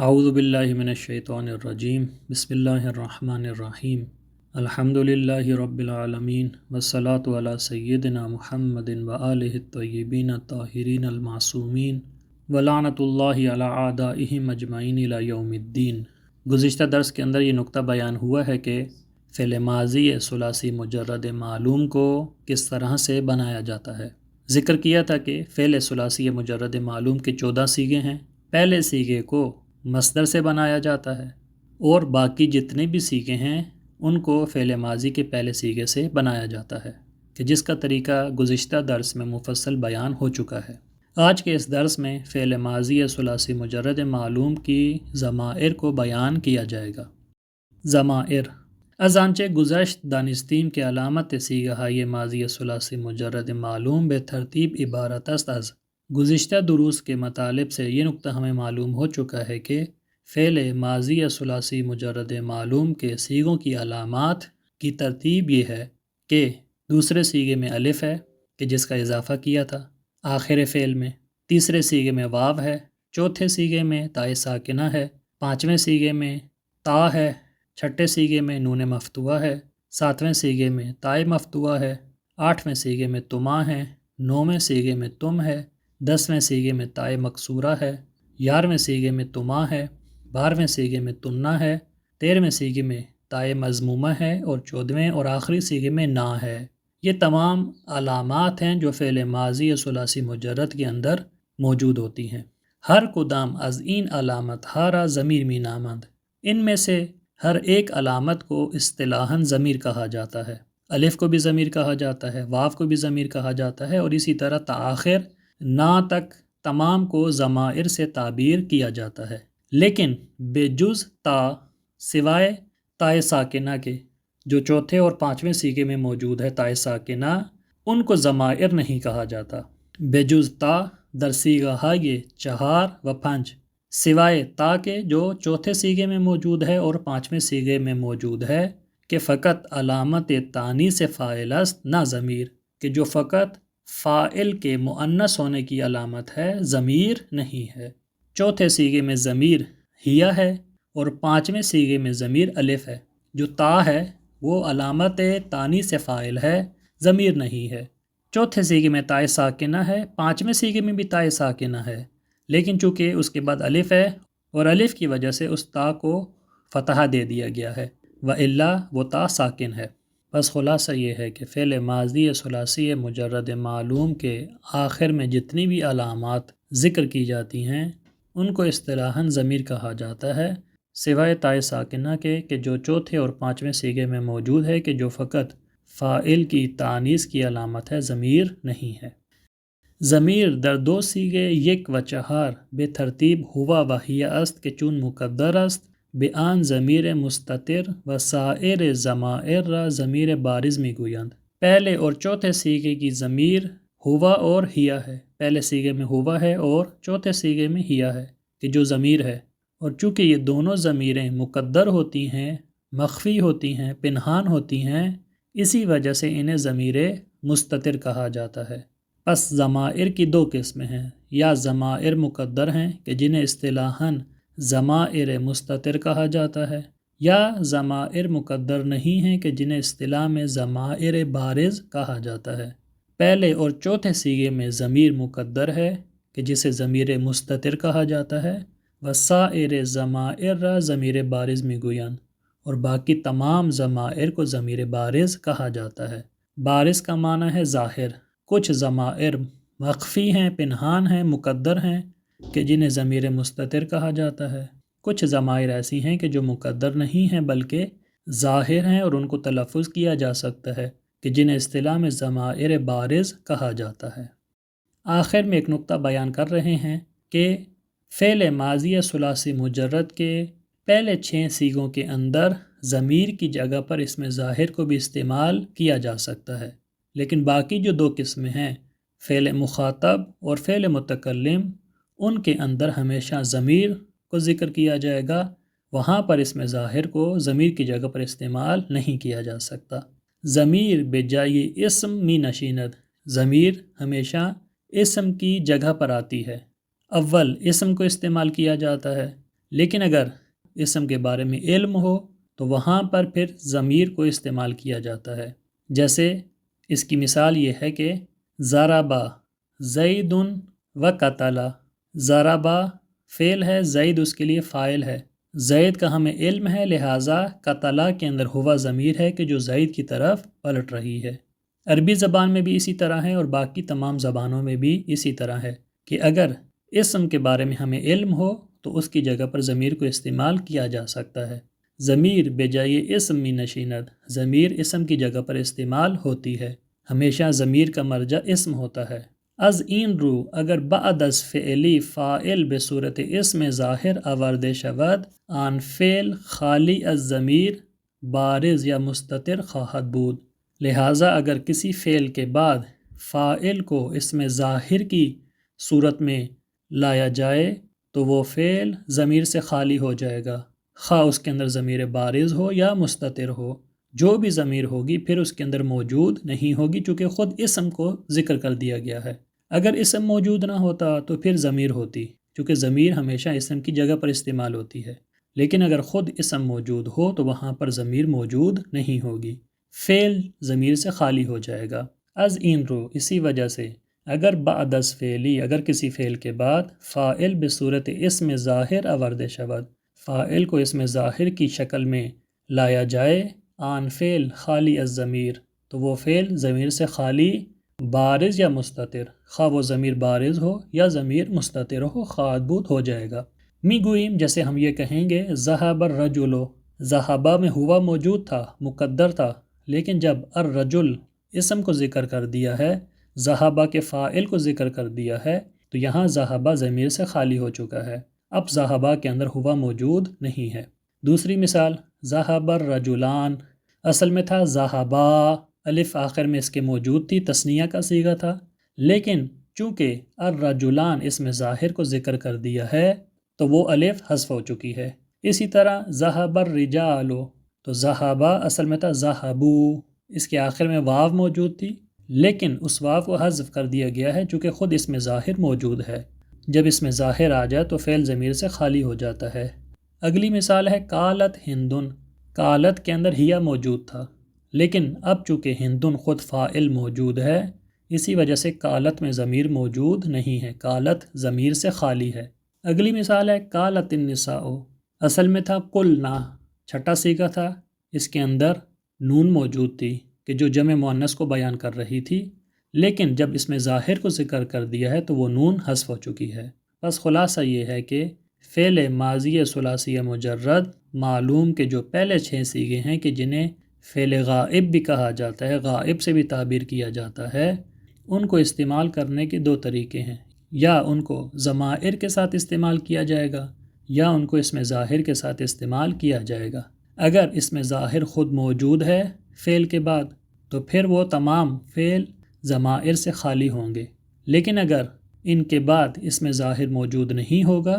اعوذ باللہ من الشیطان الرجیم بسم اللہ الرحمن الرحیم الحمدللہ رب العالمین والصلاة علی سیدنا محمد وآلہ الطیبین الطاہرین المعصومین ولعنۃ اللہ علی اعدائہم اجمعین الی یوم الدین۔ گزشتہ درس کے اندر یہ نقطہ بیان ہوا ہے کہ فعل ماضی ثلاثی مجرد معلوم کو کس طرح سے بنایا جاتا ہے۔ ذکر کیا تھا کہ فعل ثلاثی مجرد معلوم کے 14 صیغے ہیں۔ پہلے صیغے کو مصدر سے بنایا جاتا ہے اور باقی جتنے بھی صیغے ہیں ان کو فعل ماضی کے پہلے صیغے سے بنایا جاتا ہے، کہ جس کا طریقہ گزشتہ درس میں مفصل بیان ہو چکا ہے۔ آج کے اس درس میں فعل ماضی ثلاثی مجرد معلوم کی ضمائر کو بیان کیا جائے گا۔ ضمائر ازانچہ گزشت دانستیم کے علامت صیغہ یہ ماضی ثلاثی مجرد معلوم بے ترتیب عبارت است از۔ گزشتہ دروس کے مطالب سے یہ نقطہ ہمیں معلوم ہو چکا ہے کہ فعل ماضی ثلاثی مجرد معلوم کے صیغوں کی علامات کی ترتیب یہ ہے کہ دوسرے صیغے میں الف ہے کہ جس کا اضافہ کیا تھا آخر فعل میں، تیسرے صیغے میں واو ہے، چوتھے صیغے میں تاء ساکنہ ہے، پانچویں صیغے میں تا ہے، چھٹے صیغے میں نون مفتوحہ ہے، ساتویں صیغے میں تاء مفتوحہ ہے، آٹھویں صیغے میں تما ہے، نویں صیغے میں تم ہے، 10ویں صیغے میں تاء مکسورہ ہے، 11ویں صیغے میں تما ہے، 12ویں صیغے میں تنہ ہے، 13ویں صیغے میں تاء مضمومہ ہے اور 14ویں اور آخری صیغے میں نا ہے۔ یہ تمام علامات ہیں جو فعل ماضی ثلاثی مجرد کے اندر موجود ہوتی ہیں۔ ہر کدام از این علامت ہارا ضمیر می نامند، ان میں سے ہر ایک علامت کو اصطلاحاً ضمیر کہا جاتا ہے۔ الف کو بھی ضمیر کہا جاتا ہے، واو کو بھی ضمیر کہا جاتا ہے، اور اسی طرح تاخیر نا تک تمام کو ضمائر سے تعبیر کیا جاتا ہے، لیکن بے جز تا، سوائے تاء ساکنہ کے جو چوتھے اور پانچویں صیغے میں موجود ہے تاء ساکنہ، ان کو ضمائر نہیں کہا جاتا۔ بے جز تا در صیغہ یہ 4 و 5، سوائے تا کے جو چوتھے صیغے میں موجود ہے اور پانچویں صیغے میں موجود ہے کہ فقط علامت تانیث فاعل است نہ ضمیر، کہ جو فقط فاعل کے مؤنث ہونے کی علامت ہے، ضمیر نہیں ہے۔ چوتھے صیغے میں ضمیر ہیا ہے اور پانچویں صیغے میں ضمیر الف ہے۔ جو تا ہے وہ علامت تانیث فاعل ہے، ضمیر نہیں ہے۔ چوتھے صیغے میں تاء ساکنہ ہے، پانچویں صیغے میں بھی تاء ساکنہ ہے، لیکن چونکہ اس کے بعد الف ہے اور الف کی وجہ سے اس تا کو فتحہ دے دیا گیا ہے، وَإِلَّا وہ تا ساکن ہے۔ بس خلاصہ یہ ہے کہ فعل ماضی ثلاثی مجرد معلوم کے آخر میں جتنی بھی علامات ذکر کی جاتی ہیں ان کو اصطلاحاً ضمیر کہا جاتا ہے، سوائے تاء ساکنہ کے کہ جو چوتھے اور پانچویں صیغے میں موجود ہے، کہ جو فقط فاعل کی تانیث کی علامت ہے، ضمیر نہیں ہے۔ ضمیر در 2 صیغے 1 و 4 بے ترتیب ہوا و ہی است کہ چون مقدر است به آن ضمیر مستتر و سائر ضمائر را ضمیر بارز می گویند۔ پہلے اور چوتھے صیغے کی ضمیر ہوا اور ہیا ہے۔ پہلے صیغے میں ہوا ہے اور چوتھے صیغے میں ہیا ہے کہ جو ضمیر ہے، اور چونکہ یہ دونوں ضمیریں مقدر ہوتی ہیں، مخفی ہوتی ہیں، پنہان ہوتی ہیں، اسی وجہ سے انہیں ضمیر مستتر کہا جاتا ہے۔ پس ضمائر کی 2 قسمیں ہیں، یا ضمائر مقدر ہیں کہ جنہیں اصطلاحاً ضمائر مستتر کہا جاتا ہے، یا ضمائر مقدر نہیں ہیں کہ جنہیں اصطلاح میں ضمائر بارز کہا جاتا ہے۔ پہلے اور چوتھے صیغے میں ضمیر مقدر ہے کہ جسے ضمیر مستتر کہا جاتا ہے، وسائر ضمائر را ضمیر بارز می گویند، اور باقی تمام ضمائر کو ضمیر بارز کہا جاتا ہے۔ بارز کا معنی ہے ظاہر۔ کچھ ضمائر مخفی ہیں، پنہان ہیں، مقدر ہیں کہ جنہیں ضمیر مستتر کہا جاتا ہے۔ کچھ ضمائر ایسی ہیں کہ جو مقدر نہیں ہیں بلکہ ظاہر ہیں اور ان کو تلفظ کیا جا سکتا ہے، کہ جنہیں اصطلاح میں ضمائر بارز کہا جاتا ہے۔ آخر میں ایک نقطہ بیان کر رہے ہیں کہ فعل ماضی ثلاثی مجرد کے پہلے 6 صیغوں کے اندر ضمیر کی جگہ پر اسم ظاہر کو بھی استعمال کیا جا سکتا ہے، لیکن باقی جو 2 قسمیں ہیں، فعل مخاطب اور فعل متکلم، ان کے اندر ہمیشہ ضمیر کو ذکر کیا جائے گا، وہاں پر اسم ظاہر کو ضمیر کی جگہ پر استعمال نہیں کیا جا سکتا۔ ضمیر بجائے اسم می نشیند، ضمیر ہمیشہ اسم کی جگہ پر آتی ہے۔ اول اسم کو استعمال کیا جاتا ہے، لیکن اگر اسم کے بارے میں علم ہو تو وہاں پر پھر ضمیر کو استعمال کیا جاتا ہے۔ جیسے اس کی مثال یہ ہے کہ ضربا زید و قتل، ضربا فعل ہے، زید اس کے لیے فاعل ہے، زید کا ہمیں علم ہے، لہٰذا قتلا کے اندر ہوا ضمیر ہے کہ جو زید کی طرف پلٹ رہی ہے۔ عربی زبان میں بھی اسی طرح ہے اور باقی تمام زبانوں میں بھی اسی طرح ہے کہ اگر اسم کے بارے میں ہمیں علم ہو تو اس کی جگہ پر ضمیر کو استعمال کیا جا سکتا ہے۔ ضمیر بجائے اسم می نشیند، ضمیر اسم کی جگہ پر استعمال ہوتی ہے، ہمیشہ ضمیر کا مرجع اسم ہوتا ہے۔ از این رو اگر بعد از فعلی فاعل بصورت اسم ظاہر آورده شود آن فعل خالی از ضمیر بارز یا مستتر خواهد بود، لہٰذا اگر کسی فعل کے بعد فاعل کو اسم ظاہر کی صورت میں لایا جائے تو وہ فعل ضمیر سے خالی ہو جائے گا، خواہ اس کے اندر ضمیر بارز ہو یا مستتر ہو، جو بھی ضمیر ہوگی پھر اس کے اندر موجود نہیں ہوگی، چونکہ خود اسم کو ذکر کر دیا گیا ہے۔ اگر اسم موجود نہ ہوتا تو پھر ضمیر ہوتی، چونکہ ضمیر ہمیشہ اسم کی جگہ پر استعمال ہوتی ہے، لیکن اگر خود اسم موجود ہو تو وہاں پر ضمیر موجود نہیں ہوگی، فعل ضمیر سے خالی ہو جائے گا۔ از این رو اسی وجہ سے اگر بعد از فعلی اگر کسی فعل کے بعد فاعل بصورت اسم ظاہر آورده شود، فاعل کو اسم ظاہر کی شکل میں لایا جائے، آن فعل خالی از ضمیر تو وہ فعل ضمیر سے خالی بارز یا مستتر، خواہ وہ ضمیر بارز ہو یا ضمیر مستتر ہو، خواہد بود ہو جائے گا۔ می گوئیم جیسے ہم یہ کہیں گے ذهب الرجل، ذهب میں ہوا موجود تھا، مقدر تھا، لیکن جب الرجل اسم کو ذکر کر دیا ہے، ذهب کے فاعل کو ذکر کر دیا ہے تو یہاں ذهب ضمیر سے خالی ہو چکا ہے، اب ذهب کے اندر ہوا موجود نہیں ہے۔ دوسری مثال ذهب الرجلان، اصل میں تھا ذهبا، الف آخر میں اس کے موجود تھی، تثنیہ کا صیغہ تھا، لیکن چونکہ الرجلان اسم ظاہر کو ذکر کر دیا ہے تو وہ الف حذف ہو چکی ہے۔ اسی طرح ذهب الرجال، تو ذهبا اصل میں تھا ذهبو، اس کے آخر میں واو موجود تھی، لیکن اس واو کو حذف کر دیا گیا ہے چونکہ خود اسم ظاہر موجود ہے، جب اسم ظاہر آ جائے تو فعل ضمیر سے خالی ہو جاتا ہے۔ اگلی مثال ہے قالت ہندن، قالت کے اندر ہیا موجود تھا، لیکن اب چونکہ ہندن خود فاعل موجود ہے اسی وجہ سے قالت میں ضمیر موجود نہیں ہے، قالت ضمیر سے خالی ہے۔ اگلی مثال ہے قالت النساء، اصل میں تھا قلنا، چھٹا صیغہ تھا، اس کے اندر نون موجود تھی کہ جو جمع مؤنث کو بیان کر رہی تھی، لیکن جب اس میں ظاہر کو ذکر کر دیا ہے تو وہ نون حذف ہو چکی ہے۔ بس خلاصہ یہ ہے کہ فعل ماضی ثلاثی مجرد معلوم کے جو پہلے 6 صیغے ہیں کہ جنہیں فعل غائب بھی کہا جاتا ہے، غائب سے بھی تعبیر کیا جاتا ہے، ان کو استعمال کرنے کے 2 طریقے ہیں، یا ان کو ضمائر کے ساتھ استعمال کیا جائے گا یا ان کو اسم ظاہر کے ساتھ استعمال کیا جائے گا۔ اگر اسم ظاہر خود موجود ہے فعل کے بعد تو پھر وہ تمام فعل ضمائر سے خالی ہوں گے، لیکن اگر ان کے بعد اسم ظاہر موجود نہیں ہوگا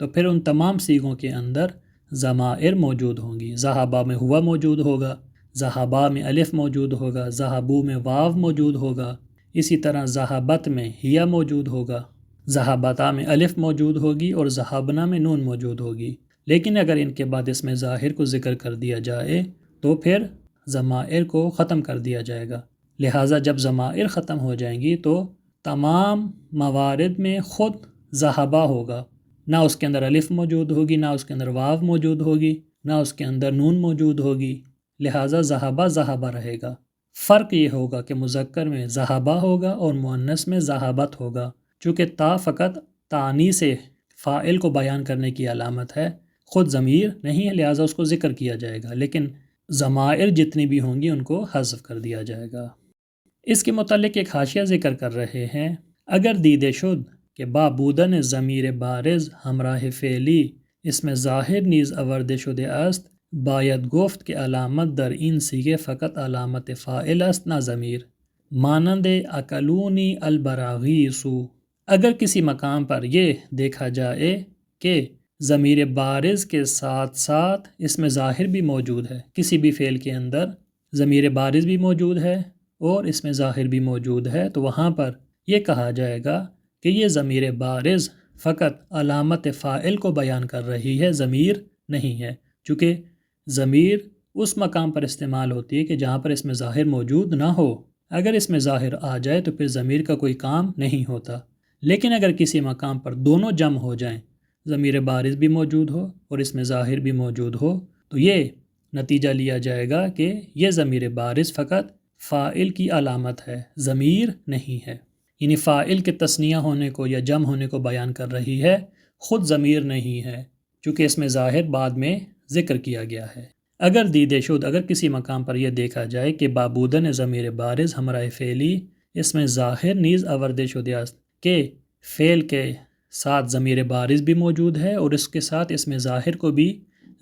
تو پھر ان تمام صیغوں کے اندر ضمائر موجود ہوں گی، ذهبا میں ہوا موجود ہوگا، ذهبا میں الف موجود ہوگا، ذهبو میں واو موجود ہوگا، اسی طرح ذهبت میں ہیا موجود ہوگا، ذهبتا میں الف موجود ہوگی اور ذهبنا میں نون موجود ہوگی، لیکن اگر ان کے بعد اسم ظاہر کو ذکر کر دیا جائے تو پھر ضمائر کو ختم کر دیا جائے گا، لہٰذا جب ضمائر ختم ہو جائیں گی تو تمام موارد میں خود ذهبا ہوگا، نہ اس کے اندر الف موجود ہوگی، نہ اس کے اندر واو موجود ہوگی، نہ اس کے اندر نون موجود ہوگی، لہٰذا ذهبا ذهبا رہے گا۔ فرق یہ ہوگا کہ مذکر میں ذهبا ہوگا اور مؤنث میں ذهبت ہوگا، چونکہ تا فقط تانیث سے فاعل کو بیان کرنے کی علامت ہے، خود ضمیر نہیں ہے، لہٰذا اس کو ذکر کیا جائے گا، لیکن ضمائر جتنی بھی ہوں گی ان کو حذف کر دیا جائے گا۔ اس کے متعلق ایک حاشیہ ذکر کر رہے ہیں، اگر دیده شد کہ با بودن ضمیر بارز همراه فعلی اسم ظاهر نیز آورده شده است، باید گفت که علامت در این صیغه فقط علامت فاعل است نه ضمیر، مانند اکلونی البراغیث۔ اگر کسی مقام پر یہ دیکھا جائے کہ ضمیر بارز کے ساتھ ساتھ اسم ظاہر بھی موجود ہے، کسی بھی فعل کے اندر ضمیر بارز بھی موجود ہے اور اسم ظاہر بھی موجود ہے، تو وہاں پر یہ کہا جائے گا کہ یہ ضمیر بارز فقط علامت فاعل کو بیان کر رہی ہے، ضمیر نہیں ہے، چونکہ ضمیر اس مقام پر استعمال ہوتی ہے کہ جہاں پر اس میں ظاہر موجود نہ ہو۔ اگر اس میں ظاہر آ جائے تو پھر ضمیر کا کوئی کام نہیں ہوتا، لیکن اگر کسی مقام پر دونوں جمع ہو جائیں، ضمیر بارز بھی موجود ہو اور اس میں ظاہر بھی موجود ہو، تو یہ نتیجہ لیا جائے گا کہ یہ ضمیر بارز فقط فاعل کی علامت ہے، ضمیر نہیں ہے، یعنی فاعل کے تثنیہ ہونے کو یا جمع ہونے کو بیان کر رہی ہے، خود ضمیر نہیں ہے، چونکہ اس میں ظاہر بعد میں ذکر کیا گیا ہے۔ اگر دید شد، اگر کسی مقام پر یہ دیکھا جائے کہ بابودن ضمیر بارز ہمراہ فعلی، اس میں ظاہر نیز آورد شده است کہ فعل کے ساتھ ضمیر بارز بھی موجود ہے اور اس کے ساتھ اس میں ظاہر کو بھی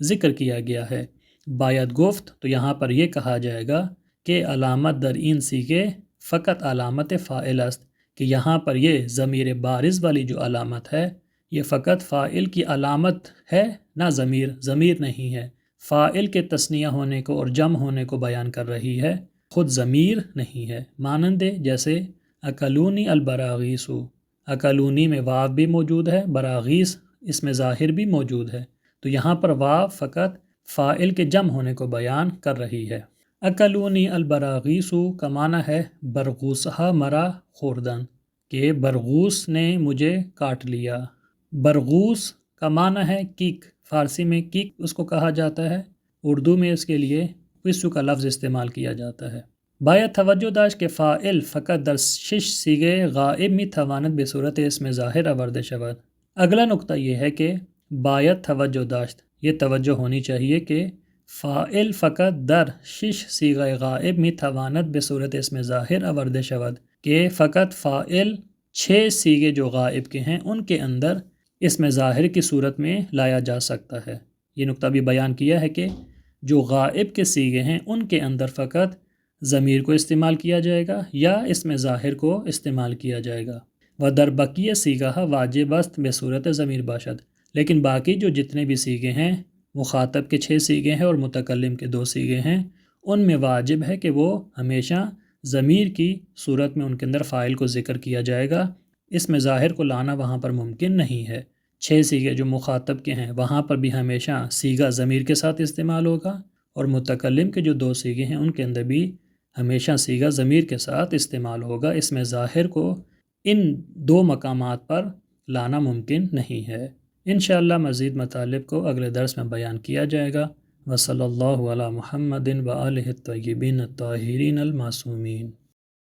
ذکر کیا گیا ہے، باید گفت، تو یہاں پر یہ کہا جائے گا کہ علامت در این صیغہ فقط علامت فاعل است، کہ یہاں پر یہ ضمیر بارز والی جو علامت ہے یہ فقط فاعل کی علامت ہے، نہ ضمیر نہیں ہے، فاعل کے تثنیہ ہونے کو اور جمع ہونے کو بیان کر رہی ہے، خود ضمیر نہیں ہے۔ مانند جیسے اکلونی البراغیث، اکلونی میں واو بھی موجود ہے، براغیث اس میں ظاہر بھی موجود ہے، تو یہاں پر واو فقط فاعل کے جمع ہونے کو بیان کر رہی ہے۔ اکلونی البراغیث کا معنی ہے برغوثہ مرا خوردن، کہ برغوث نے مجھے کاٹ لیا۔ برغوث کا معنی ہے کیک، فارسی میں کیک اس کو کہا جاتا ہے، اردو میں اس کے لیے پسو کا لفظ استعمال کیا جاتا ہے۔ باید توجہ داشت کہ فاعل فقط در شش صیغه غائب می تواند به صورت اسم ظاہر آورده شود۔ اگلا نقطہ یہ ہے کہ باید توجہ داشت، یہ توجہ ہونی چاہیے کہ فاعل فقط در شش صیغه غائب می تواند به صورت اسم ظاہر آورده شود، کہ فقط فاعل 6 صیغے جو غائب کے ہیں ان کے اندر اسم ظاہر کی صورت میں لایا جا سکتا ہے۔ یہ نقطہ بھی بیان کیا ہے کہ جو غائب کے صیغے ہیں ان کے اندر فقط ضمیر کو استعمال کیا جائے گا یا اسم ظاہر کو استعمال کیا جائے گا۔ و در بقیہ صیغہ واجب است بصورت ضمیر باشد، لیکن باقی جو جتنے بھی صیغے ہیں، مخاطب کے 6 صیغے ہیں اور متکلم کے 2 صیغے ہیں، ان میں واجب ہے کہ وہ ہمیشہ ضمیر کی صورت میں ان کے اندر فاعل کو ذکر کیا جائے گا، اسم ظاہر کو لانا وہاں پر ممکن نہیں ہے۔ 6 صیغے جو مخاطب کے ہیں وہاں پر بھی ہمیشہ صیغہ ضمیر کے ساتھ استعمال ہوگا، اور متکلم کے جو 2 صیغے ہیں ان کے اندر بھی ہمیشہ صیغہ ضمیر کے ساتھ استعمال ہوگا، اسم ظاہر کو ان 2 مقامات پر لانا ممکن نہیں ہے۔ انشاءاللہ مزید مطالب کو اگلے درس میں بیان کیا جائے گا۔ وصلی اللہ علی محمد و آلہ الطیبین الطاہرین المعصومین۔